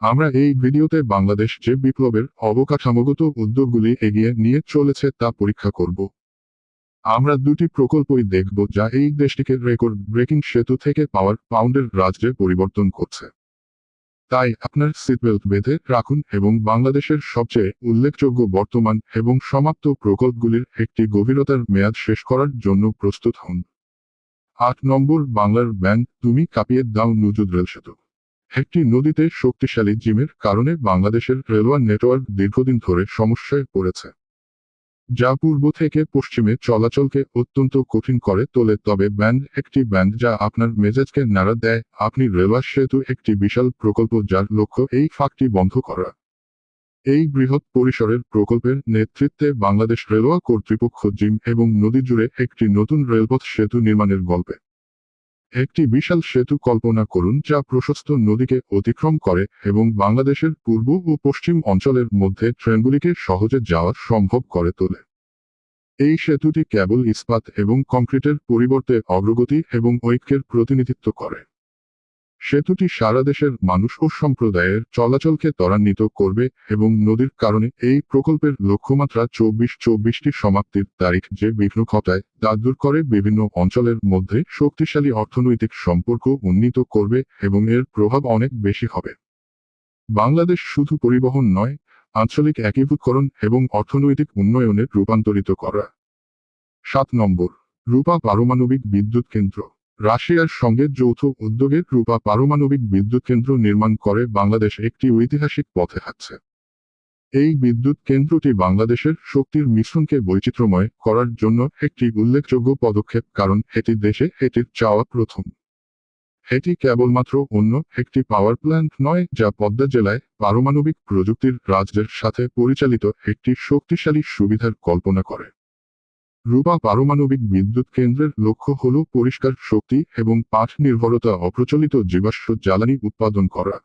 আমরা এই ভিডিওতে বাংলাদেশ যে বিপ্লবের অবকাঠামোগত উদ্যোগগুলি এগিয়ে নিয়ে চলেছে তা পরীক্ষা করব। আমরা দুটি প্রকল্পই দেখব যা এই দেশটিকে রেকর্ড ব্রেকিং সেতু থেকে পাওয়ার পাউন্ডের রাজ্যে পরিবর্তন করছে। তাই আপনার সিটবেল্ট বেঁধে রাখুন এবং বাংলাদেশের সবচেয়ে উল্লেখযোগ্য বর্তমান এবং সমাপ্ত প্রকল্পগুলির একটি গভীরতার মেয়াদ শেষ করার জন্য প্রস্তুত হন। 8 নম্বর বাংলার ব্যাংক তুমি কাঁপিয়ে দাও নুজুদ রেল সেতু। একটি নদীতে শক্তিশালী জিমের কারণে বাংলাদেশের রেলওয়ে নেটওয়ার্ক দীর্ঘদিন ধরে সমস্যায় পড়েছে, যা পূর্ব থেকে পশ্চিমে চলাচলকে অত্যন্ত কঠিন করে তোলে। তবে ব্যান্ড একটি ব্যান্ড যা আপনার মেজাজকে নাড়া দেয়। আপনি রেলওয়ে সেতু একটি বিশাল প্রকল্প যার লক্ষ্য এই ফাঁকটি বন্ধ করা। এই বৃহৎ পরিসরের প্রকল্পের নেতৃত্বে বাংলাদেশ রেলওয়ে কর্তৃপক্ষ জিম এবং নদী জুড়ে একটি নতুন রেলপথ সেতু নির্মাণের গল্পে। একটি বিশাল সেতু কল্পনা করুন যা প্রশস্ত নদীকে অতিক্রম করে এবং বাংলাদেশের পূর্ব ও পশ্চিম অঞ্চলের মধ্যে ট্রেনগুলিকে সহজে যাওয়া সম্ভব করে তোলে। এই সেতুটি কেবল ইস্পাত এবং কংক্রিটের পরিবর্তে অগ্রগতি এবং ঐক্যের প্রতিনিধিত্ব করে। সেতুটি সারা দেশের মানুষ ও সম্প্রদায়ের চলাচলকে ত্বরান্বিত করবে এবং নদীর কারণে এই প্রকল্পের লক্ষ্যমাত্রা 24-24টি সমাপ্তির তারিখ যে বিঘ্ন ঘটায় তা দূর করে বিভিন্ন অঞ্চলের মধ্যে শক্তিশালী অর্থনৈতিক সম্পর্ক উন্নীত করবে এবং এর প্রভাব অনেক বেশি হবে। বাংলাদেশ শুধু পরিবহন নয়, আঞ্চলিক একীভূতকরণ এবং অর্থনৈতিক উন্নয়নে রূপান্তরিত করা। 7 নম্বর রূপা পারমাণবিক বিদ্যুৎ কেন্দ্র। রাশিয়ার সঙ্গে যৌথ উদ্যোগে রূপা পারমাণবিক বিদ্যুৎ কেন্দ্র নির্মাণ করে বাংলাদেশ একটি ঐতিহাসিক পথে হাঁটছে। এই বিদ্যুৎ কেন্দ্রটি বাংলাদেশের শক্তির মিশ্রণকে বৈচিত্র্যময় করার জন্য একটি উল্লেখযোগ্য পদক্ষেপ, কারণ এটি দেশে এটির চাওয়া প্রথম। এটি কেবলমাত্র অন্য একটি পাওয়ার প্ল্যান্ট নয় যা পদ্মা জেলায় পারমাণবিক প্রযুক্তির রাজ্যের সাথে পরিচালিত একটি শক্তিশালী সুবিধার কল্পনা করে। রূপা পারমাণবিক বিদ্যুৎ কেন্দ্রের লক্ষ্য হল পরিষ্কার শক্তি এবং পাট নির্ভরতা অপ্রচলিত জীবাশ্ম জ্বালানি উৎপাদন করা।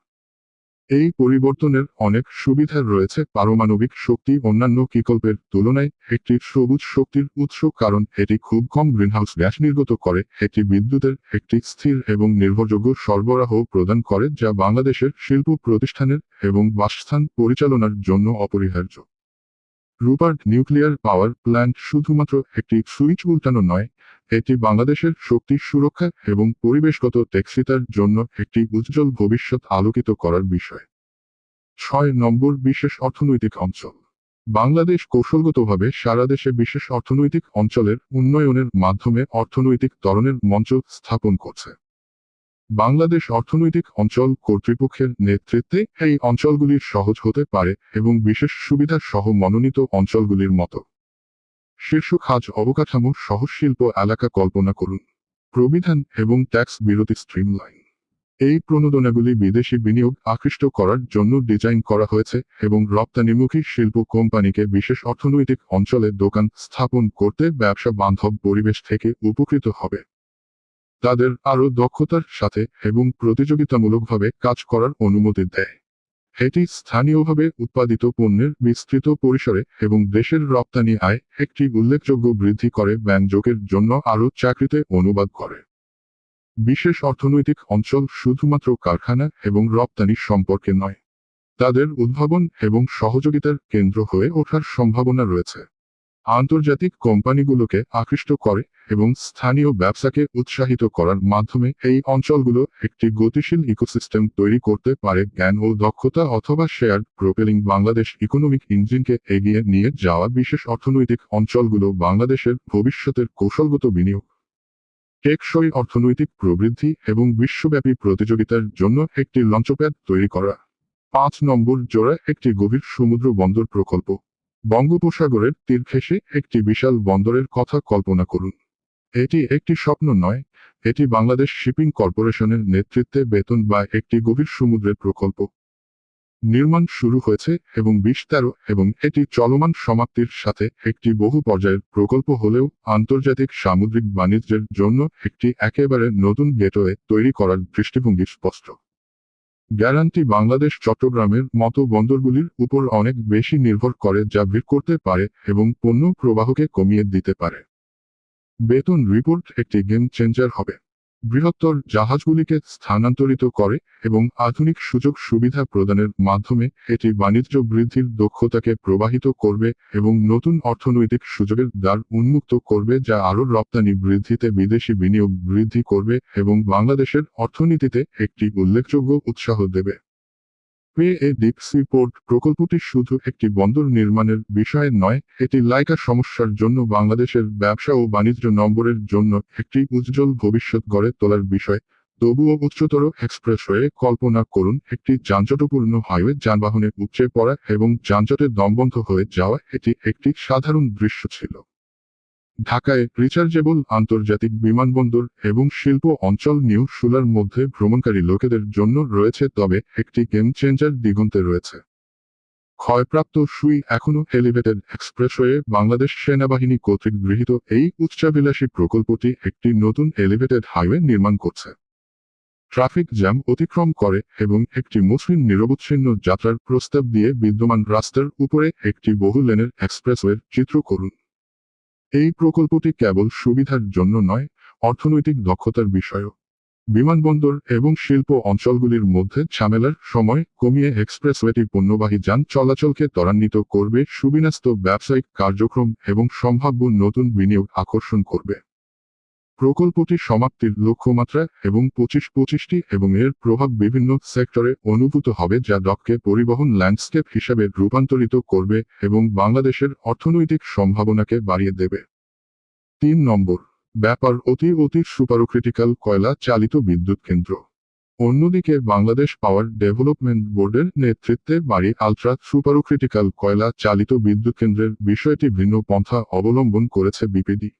এই পরিবর্তনের অনেক সুবিধা রয়েছে। পারমাণবিক শক্তি অন্যান্য বিকল্পের তুলনায় একটি সবুজ শক্তির উৎস, কারণ এটি খুব কম গ্রিনহাউস গ্যাস নির্গত করে। এটি বিদ্যুতের একটি স্থির এবং নির্ভরযোগ্য সরবরাহ প্রদান করে যা বাংলাদেশের শিল্প প্রতিষ্ঠানের এবং বাসস্থান পরিচালনার জন্য অপরিহার্য। রূপার নিউক্লিয়ার পাওয়ার প্ল্যান্ট শুধুমাত্র একটি সুইচ উল্টানো নয়, এটি বাংলাদেশের শক্তি সুরক্ষা এবং পরিবেশগত টেকসইতার জন্য একটি উজ্জ্বল ভবিষ্যৎ আলোকিত করার বিষয়। 6 নম্বর বিশেষ অর্থনৈতিক অঞ্চল। বাংলাদেশ কৌশলগতভাবে সারা দেশে বিশেষ অর্থনৈতিক অঞ্চলের উন্নয়নের মাধ্যমে অর্থনৈতিক ত্বরণের মঞ্চ স্থাপন করছে। বাংলাদেশ অর্থনৈতিক অঞ্চল কর্তৃপক্ষের নেতৃত্বে এই অঞ্চলগুলি সহজ হতে পারে এবং বিশেষ সুবিধা সহ মনোনীত অঞ্চলগুলির মতো শীর্ষ খাজ অবকাঠামো সহ শিল্প এলাকা কল্পনা করুন। প্রবিধান এবং ট্যাক্স বিরতি স্ট্রিমলাইন। এই প্রণোদনাগুলি বিদেশি বিনিয়োগ আকৃষ্ট করার জন্য ডিজাইন করা হয়েছে এবং রপ্তানিমুখী শিল্প কোম্পানিকে বিশেষ অর্থনৈতিক অঞ্চলে দোকান স্থাপন করতে ব্যবসা বান্ধব পরিবেশ থেকে উপকৃত হবে। তাদের আরও দক্ষতার সাথে এবং প্রতিযোগিতামূলকভাবে কাজ করার অনুমতি দেয়। এটি স্থানীয়ভাবে উৎপাদিত পণ্যের বিস্তৃত পরিসরে এবং দেশের রপ্তানি আয় একটি উল্লেখযোগ্য বৃদ্ধি করে, ব্যঞ্জকের জন্য আরও চাকরিতে অনুবাদ করে। বিশেষ অর্থনৈতিক অঞ্চল শুধুমাত্র কারখানা এবং রপ্তানি সম্পর্কে নয়, তাদের উদ্ভাবন এবং সহযোগিতার কেন্দ্র হয়ে ওঠার সম্ভাবনা রয়েছে। আন্তর্জাতিক কোম্পানিগুলোকে আকৃষ্ট করে এবং স্থানীয় ব্যবসাকে উৎসাহিত করার মাধ্যমে এই অঞ্চলগুলো একটি গতিশীল ইকোসিস্টেম তৈরি করতে পারে। জ্ঞান ও দক্ষতা অথবা শেয়ার প্রোপেলিং বাংলাদেশ ইকোনমিক ইঞ্জিনকে এগিয়ে নিয়ে যাওয়া বিশেষ অর্থনৈতিক অঞ্চলগুলো বাংলাদেশের ভবিষ্যতের কৌশলগত বিনিয়োগ, টেকসই অর্থনৈতিক প্রবৃদ্ধি এবং বিশ্বব্যাপী প্রতিযোগিতার জন্য একটি লঞ্চপ্যাড তৈরি করা। 5 নম্বর জোড়া একটি গভীর সমুদ্র বন্দর প্রকল্প। বঙ্গোপসাগরের তীর ঘেঁষে একটি বিশাল বন্দরের কথা কল্পনা করুন। এটি একটি স্বপ্ন নয়, এটি বাংলাদেশ শিপিং কর্পোরেশনের নেতৃত্বে বেতন বা একটি গভীর সমুদ্রের প্রকল্প। নির্মাণ শুরু হয়েছে এবং বিস্তার এবং এটি চলমান সমাপ্তির সাথে একটি বহু পর্যায়ের প্রকল্প হলেও আন্তর্জাতিক সামুদ্রিক বাণিজ্যের জন্য একটি একেবারে নতুন গেটওয়ে তৈরি করার দৃষ্টিভঙ্গি স্পষ্ট। গ্যারান্টি বাংলাদেশ চট্টগ্রামের মতো বন্দরগুলির উপর অনেক বেশি নির্ভর করে, যা ভিড় করতে পারে এবং পণ্য প্রবাহকে কমিয়ে দিতে পারে। বেতন রিপোর্ট একটি গেম চেঞ্জার হবে। বৃহত্তর জাহাজগুলিকে স্থানান্তরিত করে এবং আধুনিক সুযোগ সুবিধা প্রদানের মাধ্যমে এটি বাণিজ্য বৃদ্ধির দক্ষতাকে প্রবাহিত করবে এবং নতুন অর্থনৈতিক সুযোগের দ্বার উন্মুক্ত করবে, যা আরও রপ্তানি বৃদ্ধিতে বিদেশি বিনিয়োগ বৃদ্ধি করবে এবং বাংলাদেশের অর্থনীতিতে একটি উল্লেখযোগ্য উৎসাহ দেবে। Pay a deep sea port প্রকল্পটি শুধু একটি বন্দর নির্মাণের বিষয় নয়, এটি লাইকা সমস্যার জন্য বাংলাদেশের ব্যবসা ও বাণিজ্য নম্বরের জন্য একটি উজ্জ্বল ভবিষ্যৎ গড়ে তোলার বিষয়। তবুও উচ্চতর এক্সপ্রেসওয়ে কল্পনা করুন, একটি যানজটপূর্ণ হাইওয়ে, যানবাহনে উপচে পড়া এবং যানজটে দমবন্ধ হয়ে যাওয়া। এটি একটি সাধারণ দৃশ্য ছিল। ঢাকায় রিচার্জেবল আন্তর্জাতিক বিমানবন্দর এবং শিল্প অঞ্চল নিউ সুলার মধ্যে ভ্রমণকারী লোকেদের জন্য রয়েছে, তবে একটি গেম চেঞ্জার দিগন্তে রয়েছে। ক্ষয়প্রাপ্ত সুই এখনও এলিভেটেড এক্সপ্রেসওয়ে বাংলাদেশ সেনাবাহিনী কর্তৃক গৃহীত এই উচ্চাভিলাষী প্রকল্পটি একটি নতুন এলিভেটেড হাইওয়ে নির্মাণ করছে। ট্রাফিক জ্যাম অতিক্রম করে এবং একটি মসৃণ নিরবচ্ছিন্ন যাত্রার প্রস্তাব দিয়ে বিদ্যমান রাস্তার উপরে একটি বহু লেনের এক্সপ্রেসওয়ের চিত্র করুন। এই প্রকল্পটি কেবল সুবিধার জন্য নয়, অর্থনৈতিক দক্ষতার বিষয়ও। বিমানবন্দর এবং শিল্প অঞ্চলগুলির মধ্যে ঝামেলার সময় কমিয়ে এক্সপ্রেসওয়েটি পণ্যবাহী যান চলাচলকে ত্বরান্বিত করবে, সুবিন্যস্ত ব্যবসায়িক কার্যক্রম এবং সম্ভাব্য নতুন বিনিয়োগ আকর্ষণ করবে। প্রকল্পটি সমাপ্তির লক্ষ্যমাত্রা এবং 25-25টি এবং এর প্রভাব বিভিন্ন সেক্টরে অনুভূত হবে, যা ডককে পরিবহন ল্যান্ডস্কেপ হিসাবে রূপান্তরিত করবে এবং বাংলাদেশের অর্থনৈতিক সম্ভাবনাকে বাড়িয়ে দেবে। 3 নম্বর ব্যাপার অতি সুপারক্রিটিক্যাল কয়লা চালিত বিদ্যুৎ কেন্দ্র। অন্যদিকে বাংলাদেশ পাওয়ার ডেভেলপমেন্ট বোর্ডের নেতৃত্বে বাড়ি আলট্রা সুপারক্রিটিক্যাল কয়লা চালিত বিদ্যুৎ কেন্দ্রের বিষয়টি ভিন্ন পন্থা অবলম্বন করেছে বিপিডি।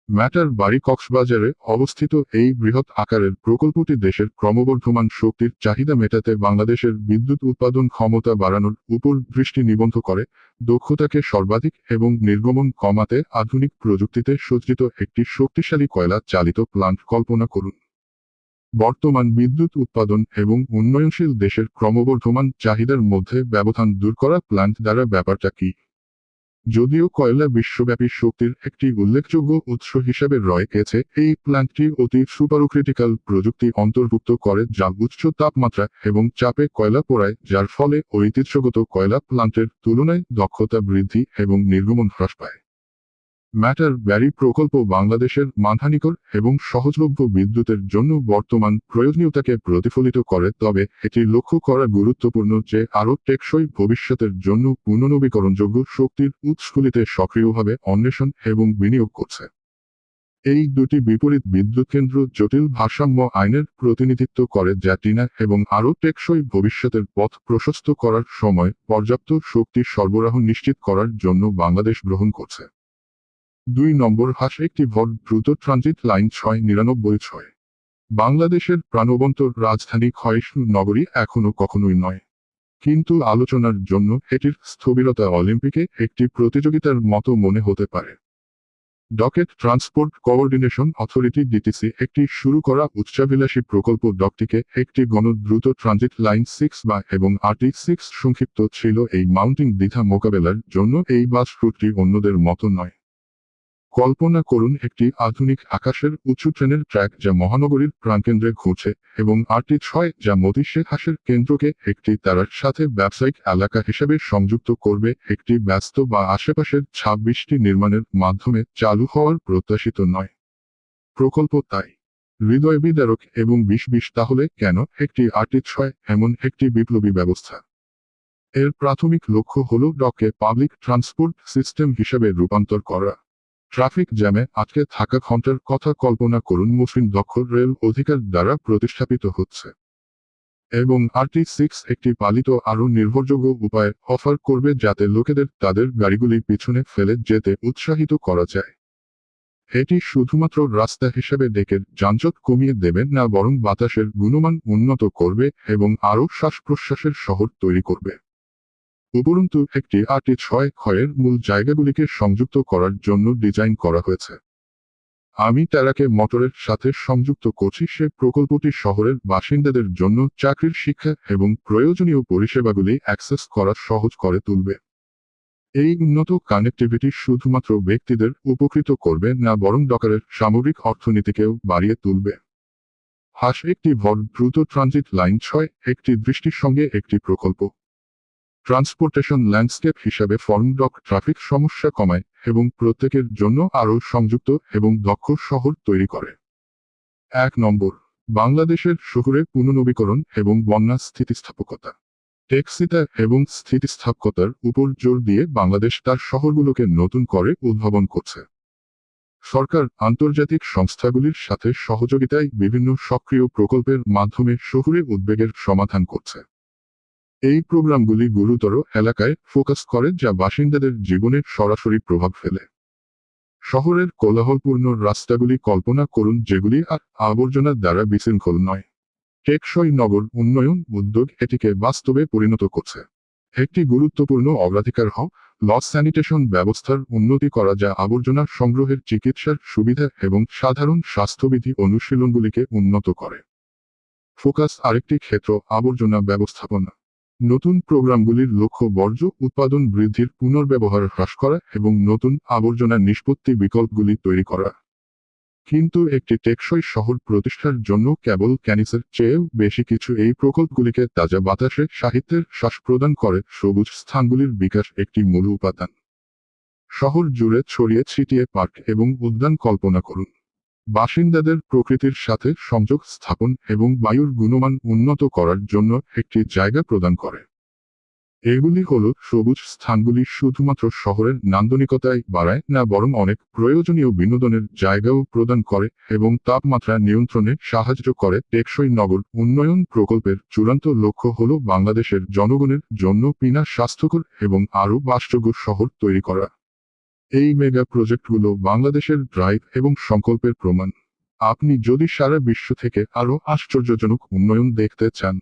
ম্যাটার বাড়ি কক্সবাজারে অবস্থিত এই বৃহৎ আকারের প্রকল্পটি দেশের ক্রমবর্ধমান শক্তির চাহিদা মেটাতে বাংলাদেশের বিদ্যুৎ উৎপাদন ক্ষমতা বাড়ানোর উপর দৃষ্টি নিবদ্ধ করে, দক্ষতাকে সর্বাধিক এবং নির্গমন কমাতে আধুনিক প্রযুক্তিতে সজ্জিত একটি শক্তিশালী কয়লা চালিত প্লান্ট কল্পনা করুন। বর্তমান বিদ্যুৎ উৎপাদন এবং উন্নয়নশীল দেশের ক্রমবর্ধমান চাহিদার মধ্যে ব্যবধান দূর করা প্লান্ট দ্বারা ব্যাপারটা কি? যদিও কয়লা বিশ্বব্যাপী শক্তির একটি উল্লেখযোগ্য উৎস হিসাবে রয়েছে, এই প্ল্যান্টটি অতি সুপারক্রিটিক্যাল প্রযুক্তি অন্তর্ভুক্ত করে, যা উচ্চ তাপমাত্রা এবং চাপে কয়লা পোড়ায়, যার ফলে ঐতিহ্যগত কয়লা প্ল্যান্টের তুলনায় দক্ষতা বৃদ্ধি এবং নির্গমন হ্রাস পায়। ম্যাটার ব্যারি প্রকল্প বাংলাদেশের মানহানিকর এবং সহজলভ্য বিদ্যুতের জন্য বর্তমান প্রয়োজনীয়তাকে প্রতিফলিত করে, তবে এটি লক্ষ্য করা গুরুত্বপূর্ণ যে আরও টেকসই ভবিষ্যতের জন্য পুনর্নবীকরণযোগ্য শক্তির উৎসগুলিতে সক্রিয়ভাবে অন্বেষণ এবং বিনিয়োগ করছে। এই দুটি বিপরীত বিদ্যুৎ কেন্দ্র জটিল ভারসাম্য আইনের প্রতিনিধিত্ব করে, যা টিনা এবং আরও টেকসই ভবিষ্যতের পথ প্রশস্ত করার সময় পর্যাপ্ত শক্তি সরবরাহ নিশ্চিত করার জন্য বাংলাদেশ গ্রহণ করছে। 2 নম্বর একটি ভর দ্রুত ট্রানজিট লাইন 699-6। বাংলাদেশের প্রাণবন্ত রাজধানী ক্ষয়িষ্ণু নগরী এখনো কখনোই নয়, কিন্তু আলোচনার জন্য এটির স্থবিরতা অলিম্পিকে একটি প্রতিযোগিতার মতো মনে হতে পারে। Docket transport coordination authority DTC একটি শুরু করা উচ্চাভিলাষী প্রকল্প ডকটিকে একটি দ্রুত ট্রানজিট লাইন 6 এবং RT6 সংক্ষিপ্ত ছিল। এই মাউন্টিং দ্বিধা মোকাবেলার জন্য এই বাস রুটটি অন্যদের মতো নয়। কল্পনা করুন একটি আধুনিক আকাশের উঁচু ট্রেনের ট্র্যাক যা মহানগরীর প্রাণকেন্দ্রে ঘুরছে, এবং RT6 যা মতিশে হাসের কেন্দ্রকে একটি তারার সাথে ব্যবসায়িক এলাকা হিসেবে সংযুক্ত করবে, একটি ব্যস্ত বা আশেপাশের 26টি নির্মাণের মাধ্যমে চালু হওয়ার প্রত্যাশিত নয়। প্রকল্প তাই হৃদয়বিদারক এবং 2020। তাহলে কেন একটি RT6 এমন একটি বিপ্লবী ব্যবস্থা? এর প্রাথমিক লক্ষ্য হল ডককে পাবলিক ট্রান্সপোর্ট সিস্টেম হিসেবে রূপান্তর করা। ট্রাফিক জ্যামে আটকে থাকা ঘন্টার কথা কল্পনা করুন মসৃণ দক্ষ রেল অধিকার দ্বারা প্রতিস্থাপিত হচ্ছে, এবং RT6 একটি পালিত আরও নির্ভরযোগ্য উপায় অফার করবে যাতে লোকেদের তাদের গাড়িগুলি পিছনে ফেলে যেতে উৎসাহিত করা যায়। এটি শুধুমাত্র রাস্তা হিসেবে ডেকের যানজট কমিয়ে দেবে না, বরং বাতাসের গুণমান উন্নত করবে এবং আরও শ্বাস-প্রশ্বাসের শহর তৈরি করবে। উপরন্তু একটি RT6 ক্ষয়ের মূল জায়গাগুলিকে সংযুক্ত করার জন্য ডিজাইন করা হয়েছে। আমি তারাকে মোটরের সাথে সংযুক্ত করছি। সে প্রকল্পটি শহরের বাসিন্দাদের জন্য চাকরির, শিক্ষা এবং প্রয়োজনীয় পরিষেবাগুলি অ্যাক্সেস করা সহজ করে তুলবে। এই উন্নত কানেক্টিভিটি শুধুমাত্র ব্যক্তিদের উপকৃত করবে না, বরং ডকারের সামগ্রিক অর্থনীতিকেও বাড়িয়ে তুলবে। হাস একটি ভর দ্রুত ট্রানজিট লাইন 6 একটি দৃষ্টির সঙ্গে একটি প্রকল্প ট্রান্সপোর্টেশন ল্যান্ডস্কেপ হিসাবে ফর্ম ডক ট্রাফিক সমস্যা কমায় এবং প্রত্যেকের জন্য আরও সংযুক্ত এবং দক্ষ শহর তৈরি করে। 1 নম্বর, বাংলাদেশের শহুরে পুনর্নবীকরণ এবং বন্যা স্থিতিস্থাপকতা। টেকসিতা এবং স্থিতিস্থাপকতার উপর জোর দিয়ে বাংলাদেশ তার শহরগুলোকে নতুন করে উদ্ভাবন করছে। সরকার আন্তর্জাতিক সংস্থাগুলির সাথে সহযোগিতায় বিভিন্ন সক্রিয় প্রকল্পের মাধ্যমে শহুরে উদ্বেগের সমাধান করছে। এই প্রোগ্রামগুলি গুরুতর এলাকায় ফোকাস করে যা বাসিন্দাদের জীবনে সরাসরি প্রভাব ফেলে। শহরের কোলাহলপূর্ণ রাস্তাগুলি কল্পনা করুন যেগুলি আর আবর্জনা দ্বারা বিশৃঙ্খল নয়। টেকসই নগর উন্নয়ন উদ্যোগ এটিকে বাস্তবে পরিণত করছে। একটি গুরুত্বপূর্ণ অগ্রাধিকার লস স্যানিটেশন ব্যবস্থার উন্নতি করা যা আবর্জনা সংগ্রহের চিকিৎসার সুবিধা এবং সাধারণ স্বাস্থ্যবিধি অনুশীলনগুলিকে উন্নত করে। ফোকাস আরেকটি ক্ষেত্র আবর্জনা ব্যবস্থাপনা। নতুন প্রোগ্রামগুলির লক্ষ্য বর্জ্য উৎপাদন বৃদ্ধির পুনর্ব্যবহার হ্রাস করা এবং নতুন আবর্জনা নিষ্পত্তি বিকল্পগুলি তৈরি করা। কিন্তু একটি টেকসই শহর প্রতিষ্ঠার জন্য কেবল ক্যানিসের চেয়েও বেশি কিছু। এই প্রকল্পগুলিকে তাজা বাতাসে সাহিত্যের শ্বাস প্রদান করে। সবুজ স্থানগুলির বিকাশ একটি মূল উপাদান। শহর জুড়ে ছড়িয়ে ছিটিয়ে পার্ক এবং উদ্যান কল্পনা করুন। বাসিন্দাদের প্রকৃতির সাথে সংযোগ স্থাপন এবং বায়ুর গুণমান উন্নত করার জন্য একটি জায়গা প্রদান করে। এগুলি হল সবুজ স্থানগুলি শুধুমাত্র শহরের নান্দনিকতাই বাড়ায় না, বরং অনেক প্রয়োজনীয় বিনোদনের জায়গাও প্রদান করে এবং তাপমাত্রা নিয়ন্ত্রণে সাহায্য করে। টেকসই নগর উন্নয়ন প্রকল্পের চূড়ান্ত লক্ষ্য হল বাংলাদেশের জনগণের জন্য বিনা স্বাস্থ্যকর এবং আরও বাসযোগ্য শহর তৈরি করা। এই মেগা প্রজেক্টগুলো বাংলাদেশের ড্রাইভ এবং সংকল্পের প্রমাণ। আপনি যদি সারা বিশ্ব থেকে আরও আশ্চর্যজনক উন্নয়ন দেখতে চান,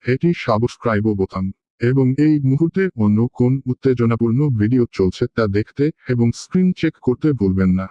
এটি সাবস্ক্রাইব বোতাম। এবং এই মুহূর্তে অন্য কোন উত্তেজনাপূর্ণ ভিডিও চলছে তা দেখতে এবং স্ক্রিন চেক করতে ভুলবেন না।